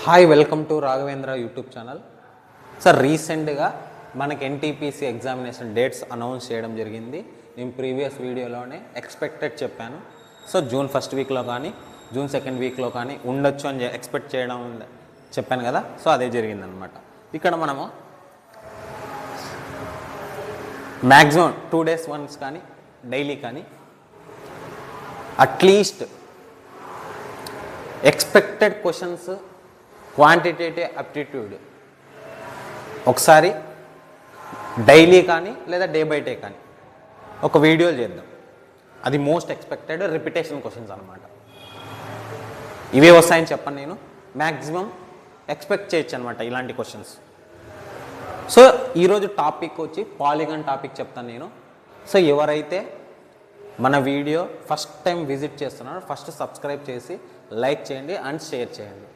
Hi welcome to Raghavendra YouTube channel. Sir రీసెంట్గా మనకి NTPC examination dates announce చేయడం జరిగింది. నేను ప్రీవియస్ వీడియోలోనే ఎక్స్పెక్టెడ్ చెప్పాను. సో జూన్ 1st వీక్లో కానీ జూన్ 2nd వీక్లో కానీ ఉండొచ్చు అని ఎక్స్పెక్ట్ చేయడం చెప్పాను కదా. సో అదే జరిగిందనమాట. ఇక్కడ మనము మ్యాక్సిమం 2 days వన్స్ కానీ డైలీ కానీ at least expected questions quantitative aptitude ఒకసారి డైలీ కానీ లేదా డే బై డే కానీ ఒక వీడియో చేద్దాం. అది మోస్ట్ ఎక్స్పెక్టెడ్ రిపిటేషన్ క్వశ్చన్స్ అనమాట. ఇవే వస్తాయని చెప్పను, నేను మ్యాక్సిమం ఎక్స్పెక్ట్ చేయొచ్చు అనమాట ఇలాంటి క్వశ్చన్స్. సో ఈరోజు టాపిక్ వచ్చి పాలిగాన్ టాపిక్ చెప్తాను నేను. సో ఎవరైతే మన వీడియో ఫస్ట్ టైం విజిట్ చేస్తున్నారో ఫస్ట్ సబ్స్క్రైబ్ చేసి లైక్ చేయండి అండ్ షేర్ చేయండి.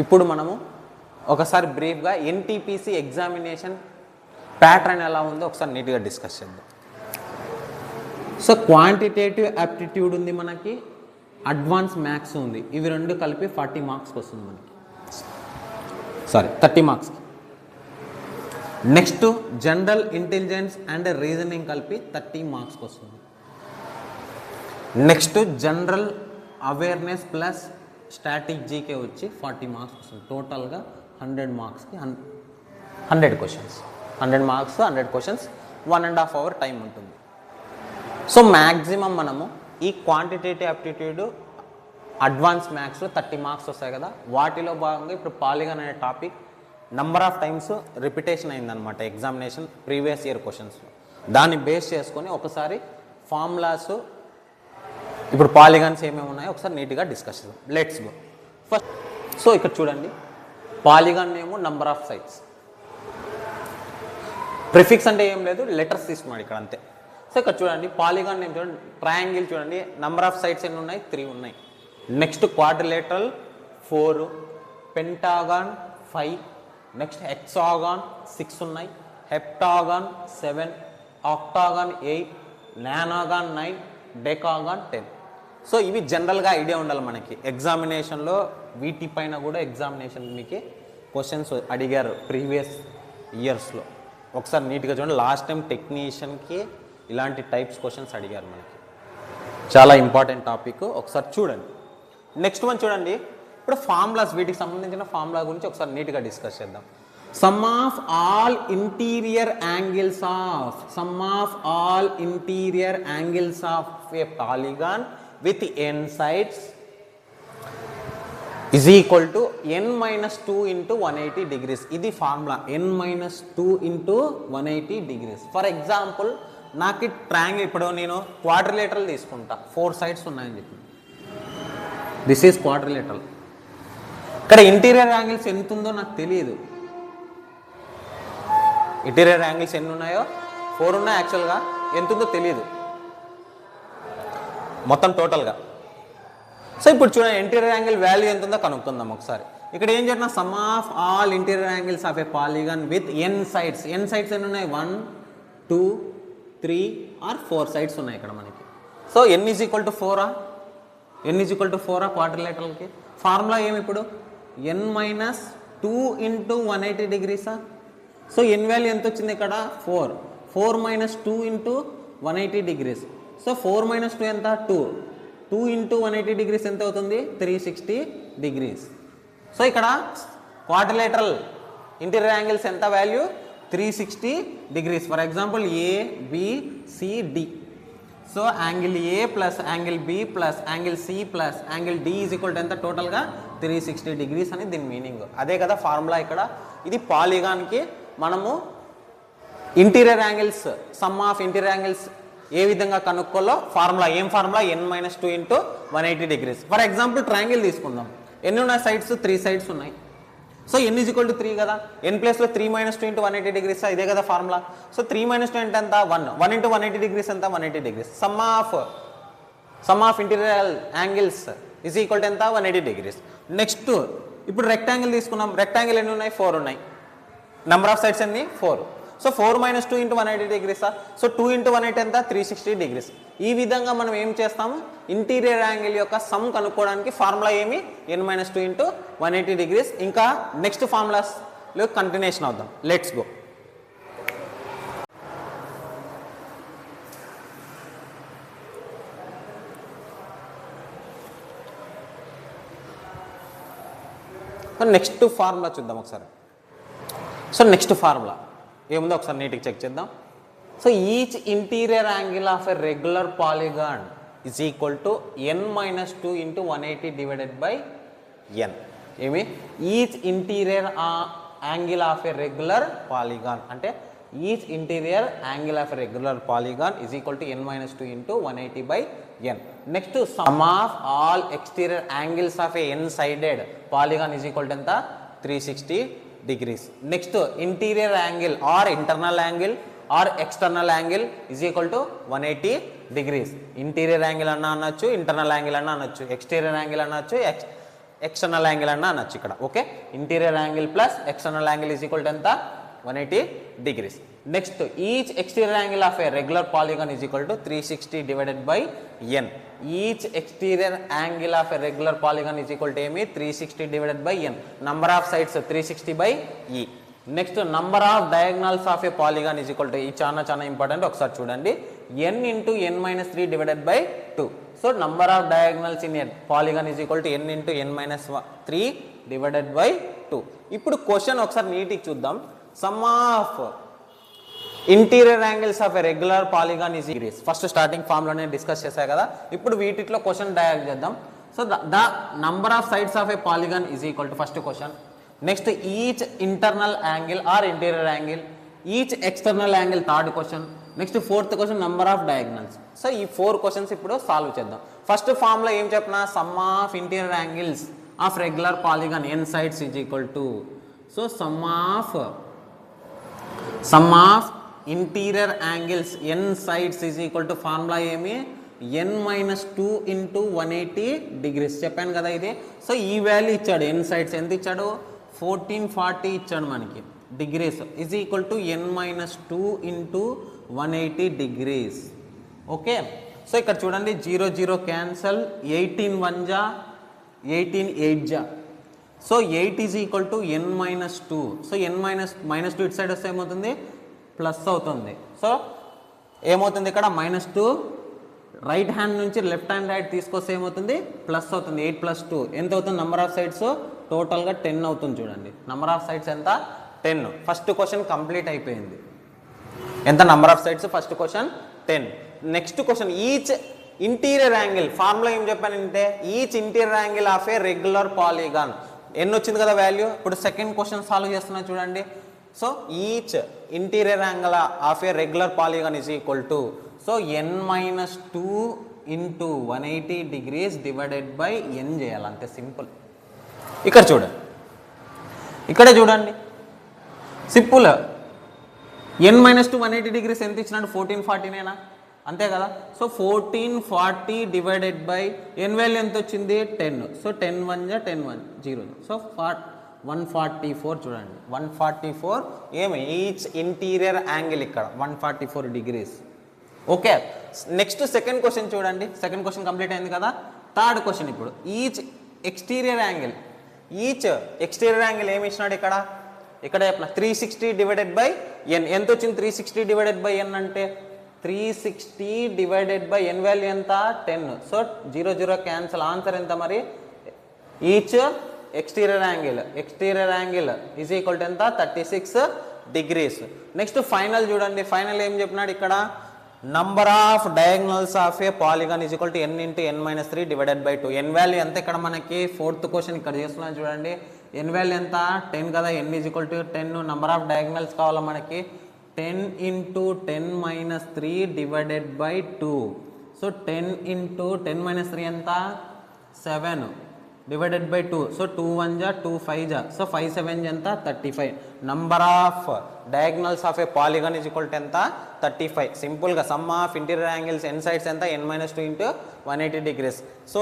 ఇప్పుడు మనము ఒకసారి బ్రీఫ్గా ఎన్టీపీసీ ఎగ్జామినేషన్ ప్యాటర్న్ ఎలా ఉందో ఒకసారి నీట్గా డిస్కస్ చేద్దాం. సో క్వాంటిటేటివ్ యాప్టిట్యూడ్ ఉంది, మనకి అడ్వాన్స్ మ్యాథ్స్ ఉంది. ఇవి రెండు కలిపి 40 మార్క్స్కి వస్తుంది మనకి, 30 మార్క్స్కి. Next general intelligence and reasoning కలిపి 30 మార్క్స్కి వస్తుంది. Next general awareness plus static GK వచ్చి 40 మార్క్స్ వస్తుంది. టోటల్గా 100 మార్క్స్కి 100 questions, 100 marks 100 questions, 1.5 hour time ఉంటుంది. సో మ్యాక్సిమం మనము ఈ క్వాంటిటేటివ్ యాప్టిట్యూడ్ అడ్వాన్స్ మ్యాథ్స్లో 30 మార్క్స్ వస్తాయి కదా, వాటిలో భాగంగా ఇప్పుడు పాలిగాన్ అనే topic number of times repetition అయిందనమాట ఎగ్జామినేషన్ ప్రీవియస్ ఇయర్ క్వశ్చన్స్లో. దాన్ని బేస్ చేసుకొని ఒకసారి ఫార్ములాస్ ఇప్పుడు పాలిగాన్స్ ఏమేమి ఉన్నాయో ఒకసారి నీట్గా డిస్కస్ చేద్దాం. Let's go first. సో ఇక్కడ చూడండి, పాలిగాన్ ఏమో నంబర్ ఆఫ్ సైడ్స్, ప్రిఫిక్స్ అంటే ఏం లేదు, లెటర్స్ తీసుకున్నాడు ఇక్కడ అంతే. సో ఇక్కడ చూడండి పాలిగాన్ నేమ్ చూడండి, ట్రయాంగిల్ చూడండి, నంబర్ ఆఫ్ సైడ్స్ ఎన్ని ఉన్నాయి, 3 ఉన్నాయి. నెక్స్ట్ క్వాడ్రిలేటరల్ 4, పెంటాగాన్ 5, నెక్స్ట్ హెక్సాగాన్ 6 ఉన్నాయి, హెప్టాగాన్ 7, ఆక్టాగాన్ 8, నానాగాన్ 9, డెకాగాన్ 10. సో ఇవి జనరల్గా ఐడియా ఉండాలి మనకి ఎగ్జామినేషన్లో. వీటిపైన కూడా ఎగ్జామినేషన్ మీకు క్వశ్చన్స్ అడిగారు ప్రీవియస్ ఇయర్స్లో. ఒకసారి నీట్గా చూడండి, లాస్ట్ టైం టెక్నీషియన్కి ఇలాంటి టైప్స్ క్వశ్చన్స్ అడిగారు మనకి. చాలా ఇంపార్టెంట్ టాపిక్, ఒకసారి చూడండి. నెక్స్ట్ వన్ చూడండి, ఇప్పుడు ఫార్ములాస్, వీటికి సంబంధించిన ఫార్ములా గురించి ఒకసారి నీట్గా డిస్కస్ చేద్దాం. Some of all interior angles of A polygon with n sides is equal to n minus 2 into 180 degrees. ఇది formula, n minus 2 into 180 degrees. For example నాకు ట్రయాంగిల్, ఇప్పుడు నేను క్వాడ్రిలేటరల్ తీసుకుంటా, 4 sides ఉన్నాయని చెప్పి, దిస్ ఈజ్ క్వాడ్రిలేటరల్. ఇక్కడ interior angles ఎంత ఉందో నాకు తెలియదు. ఇంటీరియర్ యాంగిల్స్ ఎన్ని ఉన్నాయో 4 ఉన్నాయి యాక్చువల్గా, ఎంత ఉందో తెలియదు మొత్తం టోటల్గా. సో ఇప్పుడు చూడండి ఇంటీరియర్ యాంగిల్ వాల్యూ ఎంత ఉందో కనుక్కుందాం ఒకసారి. ఇక్కడ ఏం చేస్తున్నా, some of all interior angles of A polygon with n sides. n sides ఎన్ని ఉన్నాయి, 1 2 3 or 4 sides ఉన్నాయి ఇక్కడ మనకి. So n is equal to 4ఆ, n ఈజ్ ఈక్వల్ టు 4ఆ క్వాడ్రిలేటరల్కి. ఫార్ములా ఏమి ఇప్పుడు, n minus 2 into 180 degreesా. సో n వాల్యూ ఎంత వచ్చింది ఇక్కడ, 4 minus 2 into 180 degrees. So 4 minus 2 ఎంత, 2 into 180 degrees ఎంత అవుతుంది, 360 degrees. సో ఇక్కడ క్వాడ్రిలేటరల్ ఇంటీరియర్ యాంగిల్స్ ఎంత value, 360 degrees. For example ABCD. So angle A plus angle B plus angle C plus angle D is equal to ఎంత, టోటల్గా 360 degrees అని దీని meaning. అదే కదా ఫార్ములా ఇక్కడ. ఇది పాలిగాన్కి మనము interior angles, sum of interior angles ఏ విధంగా కనుక్కోలో ఫార్ములా. ఏం formula, n minus 2 into 180 degrees. For example triangle తీసుకుందాం, ఎన్ని ఉన్నాయి సైడ్స్, 3 sides ఉన్నాయి. So n is equal to 3 కదా, n ప్లేస్లో 3 minus 2 into 180 degrees, ఇదే కదా ఫార్ములా. సో 3 minus 2 అంటే ఎంత, 1 into 180 degrees ఎంత, 180 degrees. Some of interior angles is equal to ఎంత, 180 degrees. నెక్స్ట్ ఇప్పుడు రెక్టాంగిల్ తీసుకున్నాం, రెక్టాంగిల్ ఎన్ని ఉన్నాయి, 4 ఉన్నాయి. నెంబర్ ఆఫ్ సైడ్స్ ఎన్ని, 4. So 4 - 2 × 180 degrees. సో 2 × 180 ఎంత 360 degrees. ఈ విధంగా మనం ఏం చేస్తాము, ఇంటీరియర్ యాంగిల్ యొక్క సమ్ కనుక్కోవడానికి ఫార్ములా ఏమి n - 2 × 180 degrees. ఇంకా నెక్స్ట్ ఫార్ములాస్లో కంటిన్యూషన్ అవుదాం. Let's go. నెక్స్ట్ ఫార్ములా చూద్దాం ఒకసారి. సో నెక్స్ట్ ఫార్ములా ఏముందో ఒకసారి నీట్గా చెక్ చేద్దాం. So each interior angle of a regular polygon is equal to n - 2 × 180 divided by n. ఏమి each interior angle of a regular polygon అంటే each interior angle of a regular polygon is equal to n - 2 × 180 by n. Next sum of all exterior angles of a n sided polygon is equal to ఎంత 360 degrees. Next interior angle are internal angle or external angle is equal to 180 degrees. Interior angle అన్నా అనొచ్చు, internal angle అన్నా అనొచ్చు, exterior angle అనొచ్చు, external angle అన్నా అనొచ్చు ఇక్కడ. Okay, interior angle plus external angle is equal to ఎంత 180 degrees. Next each exterior angle of a regular polygon is equal to 360 divided by n. Each exterior angle of a regular polygon is equal to ఏమి 360 divided by n. Number of sides 360 by e. Next number of diagonals of A polygon is equal to, ఈ చాలా important, ఒకసారి చూడండి, n × n - 3 divided by 2. So number of diagonals in a polygon is equal to n × n - 3 divided by 2. ఇప్పుడు question ఒకసారి నీట్గా చూద్దాం. Sum of interior angles of a regular polygon is degrees. First starting ఫామ్లోనే discuss చేశాయి కదా, ఇప్పుడు వీటిలో question డయాగ్ చేద్దాం. So the number of sides of a polygon is equal to first question. Next each internal angle or interior angle, each external angle third question. Next fourth question number of diagonals. So ఈ 4 questions ఇప్పుడు solve చేద్దాం. First ఫామ్లో ఏం చెప్పినా some of interior angles of regular polygon n sides is equal to, so some of interior angles n sides is equal to formula ఏమి n - 2 × 180 degrees చెప్పాను కదా ఇది. సో ఈ వాల్యూ ఇచ్చాడు, n సైడ్స్ ఎంత ఇచ్చాడు 1440 ఇచ్చాడు మనకి degrees, is equal to n - 2 × 180 degrees. Okay, so ఇక్కడ చూడండి 0 0 క్యాన్సల్, 18 1 జా 18 8 జా. So 8 is equal to n - 2. So n - 2 ఇటు సైడ్ వస్తే ఏమవుతుంది ప్లస్ అవుతుంది. సో ఏమవుతుంది ఇక్కడ -2 రైట్ హ్యాండ్ నుంచి లెఫ్ట్ హ్యాండ్ రైట్ తీసుకొస్తే ఏమవుతుంది ప్లస్ అవుతుంది. 8 + 2 ఎంత అవుతుంది, నెంబర్ ఆఫ్ సైడ్స్ టోటల్గా 10 అవుతుంది. చూడండి నెంబర్ ఆఫ్ సైడ్స్ ఎంత 10. ఫస్ట్ క్వశ్చన్ కంప్లీట్ అయిపోయింది. ఎంత number of sides, first question 10. Next question each interior angle, formula ఏం చెప్పానంటే each interior angle of a regular polygon, ఎన్ని వచ్చింది కదా వాల్యూ. ఇప్పుడు సెకండ్ క్వశ్చన్ సాల్వ్ చేస్తున్నా చూడండి. So each interior angle of a regular polygon is equal to, so n - 2 × 180 degrees divided by n చేయాలి, అంతే సింపుల్. ఇక్కడ చూడండి, ఇక్కడే చూడండి సింపుల్. n - 2 180 degrees ఎంత ఇచ్చినాడు 1440నేనా, అంతే కదా. So 1440 divided by n value ఎంత వచ్చింది 10. సో 10 1 జా 10 1 0. సో 144 చూడండి 144 ఏమి ఈచ్ ఇంటీరియర్ యాంగిల్ ఇక్కడ 144 degrees. Okay, next second question చూడండి. సెకండ్ క్వశ్చన్ కంప్లీట్ అయింది కదా. థర్డ్ క్వశ్చన్ ఇప్పుడు each exterior angle, each exterior angle ఏమి ఇచ్చినాడు ఇక్కడ చెప్పిన 360 డివైడెడ్ బై n. ఎంత వచ్చింది 360 డివైడెడ్ బై n అంటే 360 డివైడెడ్ బై n వాల్యూ ఎంత 10. సో 0 0 క్యాన్సల్, ఆన్సర్ ఎంత మరి each exterior angle is equal to ఎంత 36 degrees. నెక్స్ట్ ఫైనల్ చూడండి, ఫైనల్ ఏం చెప్పినాడు ఇక్కడ number of diagonals of A polygon is equal to n × n - 3 divided by 2. n value ఎంత ఇక్కడ మనకి ఫోర్త్ క్వశ్చన్ ఇక్కడ చేస్తున్నాను చూడండి. n వాల్యూ ఎంత 10 కదా, n is equal to 10. Number of diagonals కావాలా మనకి 10 × 10 - 3 డివైడెడ్ బై 2. సో 10 × 10 - 3 ఎంత 7 డివైడెడ్ బై 2. సో 2 1 జా 2 5 జా. సో 5 7 ఎంత 35. Number of diagonals of A polygon is equal to ఎంత 35. సింపుల్గా some of interior angles n sides ఎంత n - 2 × 180 degrees. సో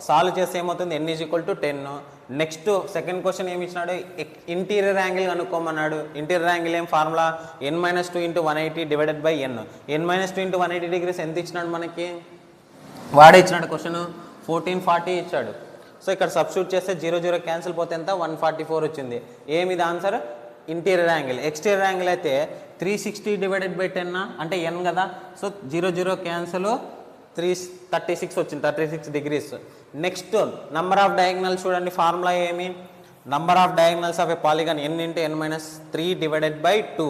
సాల్వ్ చేస్తే ఏమవుతుంది n is equal to 10. Next second question ఏమి ఇచ్చినాడు, ఇంటీరియర్ యాంగిల్ కనుక్కోమన్నాడు. ఇంటీరియర్ యాంగిల్ ఏం formula, n-2 × 180 divided by n. n-2 × 180 degrees ఎంత ఇచ్చినాడు మనకి, వాడే ఇచ్చినాడు క్వశ్చన్ 1440 ఇచ్చాడు. సో ఇక్కడ సబ్స్టిట్యూట్ చేస్తే 0 0 క్యాన్సిల్ పోతే ఎంత 144 వచ్చింది. ఏమి ఇది answer, interior angle. Exterior angle అయితే 360 డివైడెడ్ బై 10 అంటే n కదా. సో 0 0 క్యాన్సిల్ 36 వచ్చింది, 36 degrees. Next number of diagonals చూడండి, ఫార్ములా ఏమి, number of diagonals of A polygon n × n-3 divided by 2.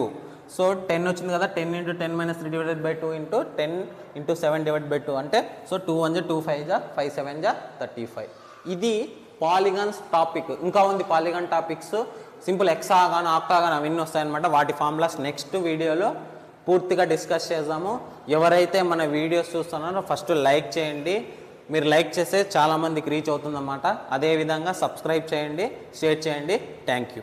So 10 వచ్చింది కదా, 10 × 10-3 డివైడెడ్ బై 2 × 10 × 7 డివైడ్ బై 2 అంటే so 2 1 2 5 5 7 35. ఇది పాలిగాన్స్ టాపిక్. ఇంకా ఉంది పాలిగాన్ టాపిక్స్, సింపుల్ హెక్సాగాన్, ఆక్టాగాన్ అవన్నీ వస్తాయన్నమాట. వాటి ఫార్ములాస్ నెక్స్ట్ వీడియోలో పూర్తిగా డిస్కస్ చేద్దాము. ఎవరైతే మన వీడియోస్ చూస్తున్నారో ఫస్ట్ లైక్ చేయండి, మీరు లైక్ చేస్తే చాలామందికి రీచ్ అవుతుందన్నమాట. అదేవిధంగా సబ్స్క్రైబ్ చేయండి, షేర్ చేయండి. Thank you.